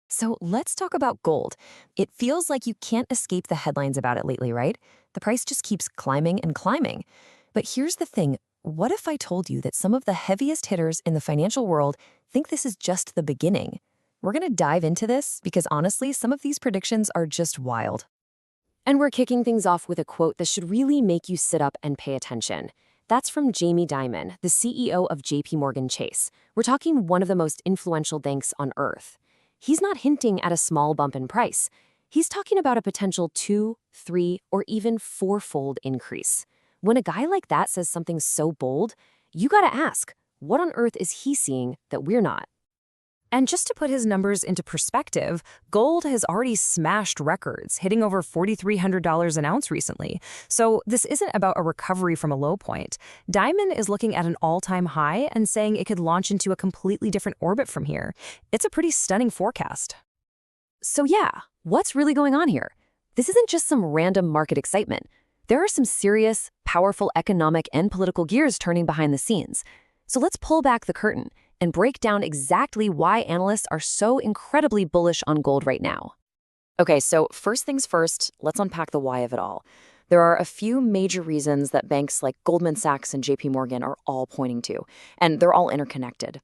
So let's talk about gold. It feels like you can't escape the headlines about it lately, right? The price just keeps climbing and climbing. But here's the thing. What if I told you that some of the heaviest hitters in the financial world think this is just the beginning? We're going to dive into this because honestly, some of these predictions are just wild. And we're kicking things off with a quote that should really make you sit up and pay attention. That's from Jamie Dimon, the CEO of JP Morgan Chase. We're talking one of the most influential banks on earth. He's not hinting at a small bump in price. He's talking about a potential 2, 3, or even fourfold increase. When a guy like that says something so bold, you gotta ask, what on earth is he seeing that we're not? And just to put his numbers into perspective, gold has already smashed records, hitting over $4,300 an ounce recently. So this isn't about a recovery from a low point. Diamond is looking at an all-time high and saying it could launch into a completely different orbit from here. It's a pretty stunning forecast. So yeah, what's really going on here? This isn't just some random market excitement. There are some serious, powerful economic and political gears turning behind the scenes. So let's pull back the curtain and break down exactly why analysts are so incredibly bullish on gold right now. Okay, so first things first, let's unpack the why of it all. There are a few major reasons that banks like Goldman Sachs and JP Morgan are all pointing to, and they're all interconnected.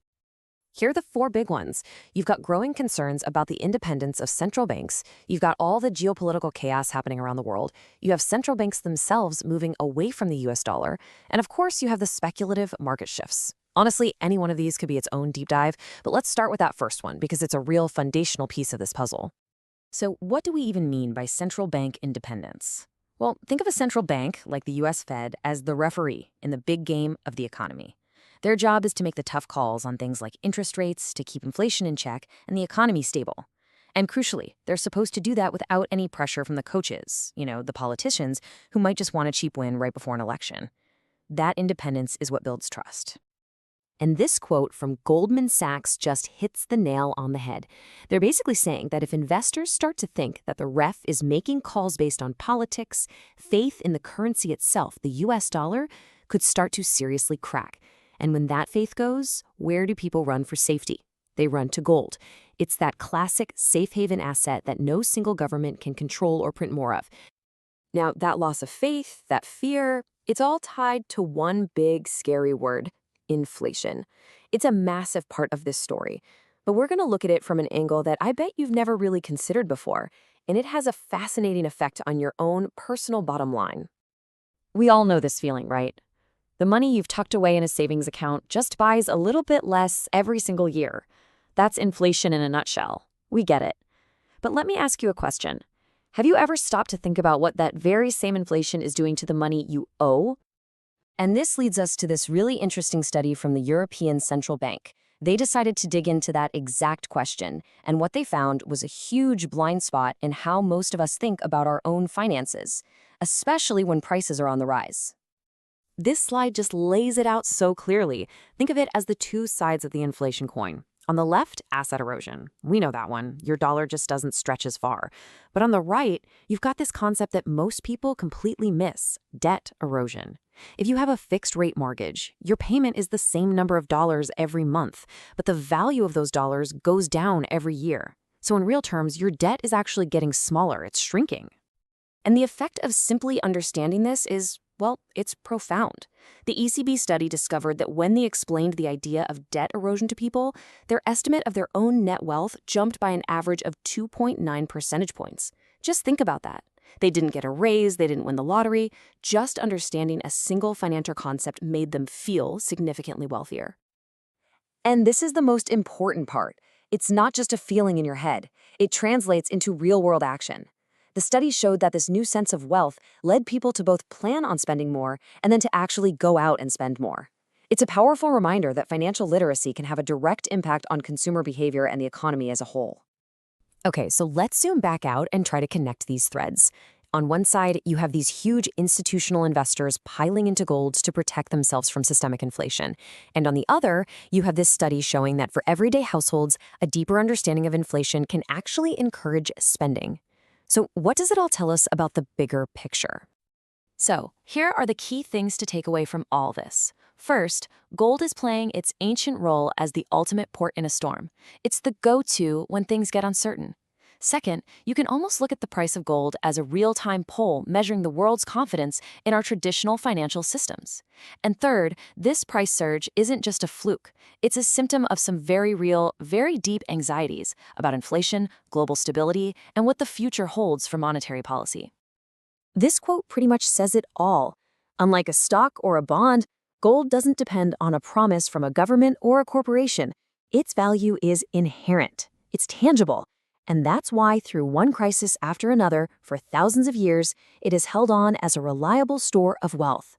Here are the four big ones. You've got growing concerns about the independence of central banks. You've got all the geopolitical chaos happening around the world. You have central banks themselves moving away from the US dollar. And of course, you have the speculative market shifts. Honestly, any one of these could be its own deep dive, but let's start with that first one because it's a real foundational piece of this puzzle. So what do we even mean by central bank independence? Well, think of a central bank, like the US Fed, as the referee in the big game of the economy. Their job is to make the tough calls on things like interest rates to keep inflation in check and the economy stable. And crucially, they're supposed to do that without any pressure from the coaches, the politicians, who might just want a cheap win right before an election. That independence is what builds trust. And this quote from Goldman Sachs just hits the nail on the head. They're basically saying that if investors start to think that the ref is making calls based on politics, faith in the currency itself, the US dollar, could start to seriously crack. And when that faith goes, where do people run for safety? They run to gold. It's that classic safe haven asset that no single government can control or print more of. Now, that loss of faith, that fear, it's all tied to one big, scary word: inflation. It's a massive part of this story, but we're going to look at it from an angle that I bet you've never really considered before, and it has a fascinating effect on your own personal bottom line. We all know this feeling, right? The money you've tucked away in a savings account just buys a little bit less every single year. That's inflation in a nutshell. We get it. But let me ask you a question. Have you ever stopped to think about what that very same inflation is doing to the money you owe? And this leads us to this really interesting study from the European Central Bank. They decided to dig into that exact question, and what they found was a huge blind spot in how most of us think about our own finances, especially when prices are on the rise. This slide just lays it out so clearly. Think of it as the two sides of the inflation coin. On the left, asset erosion. We know that one. Your dollar just doesn't stretch as far. But on the right, you've got this concept that most people completely miss: debt erosion. If you have a fixed rate mortgage, your payment is the same number of dollars every month, but the value of those dollars goes down every year. So in real terms, your debt is actually getting smaller. It's shrinking. And the effect of simply understanding this is, well, it's profound. The ECB study discovered that when they explained the idea of debt erosion to people, their estimate of their own net wealth jumped by an average of 2.9 percentage points. Just think about that. They didn't get a raise, they didn't win the lottery. Just understanding a single financial concept made them feel significantly wealthier. And this is the most important part. It's not just a feeling in your head. It translates into real-world action. The study showed that this new sense of wealth led people to both plan on spending more and then to actually go out and spend more. It's a powerful reminder that financial literacy can have a direct impact on consumer behavior and the economy as a whole. Okay, so let's zoom back out and try to connect these threads. On one side, you have these huge institutional investors piling into gold to protect themselves from systemic inflation. And on the other, you have this study showing that for everyday households, a deeper understanding of inflation can actually encourage spending. So what does it all tell us about the bigger picture? So, here are the key things to take away from all this. First, gold is playing its ancient role as the ultimate port in a storm. It's the go-to when things get uncertain. Second, you can almost look at the price of gold as a real-time poll measuring the world's confidence in our traditional financial systems. And third, this price surge isn't just a fluke. It's a symptom of some very real, very deep anxieties about inflation, global stability, and what the future holds for monetary policy. This quote pretty much says it all. Unlike a stock or a bond, gold doesn't depend on a promise from a government or a corporation. Its value is inherent. It's tangible. And that's why through one crisis after another, for thousands of years, it has held on as a reliable store of wealth.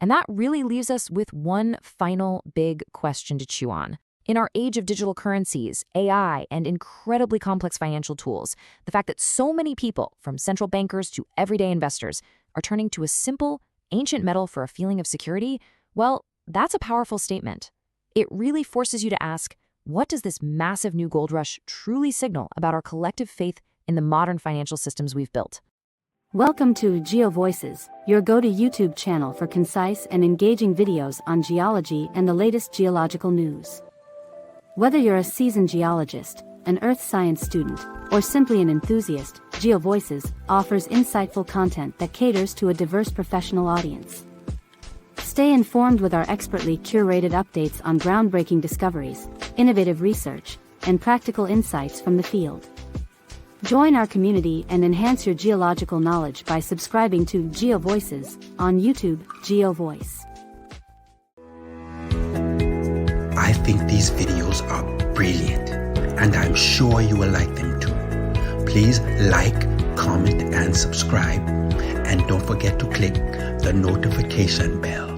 And that really leaves us with one final big question to chew on. In our age of digital currencies, AI, and incredibly complex financial tools, the fact that so many people, from central bankers to everyday investors, are turning to a simple, ancient metal for a feeling of security, well, that's a powerful statement. It really forces you to ask, what does this massive new gold rush truly signal about our collective faith in the modern financial systems we've built? Welcome to GeoVoices, your go-to YouTube channel for concise and engaging videos on geology and the latest geological news. Whether you're a seasoned geologist, an earth science student, or simply an enthusiast, GeoVoices offers insightful content that caters to a diverse professional audience. Stay informed with our expertly curated updates on groundbreaking discoveries, innovative research, and practical insights from the field. Join our community and enhance your geological knowledge by subscribing to GeoVoices on YouTube, GeoVoice. I think these videos are brilliant, and I'm sure you will like them too. Please like, comment, and subscribe, and don't forget to click the notification bell.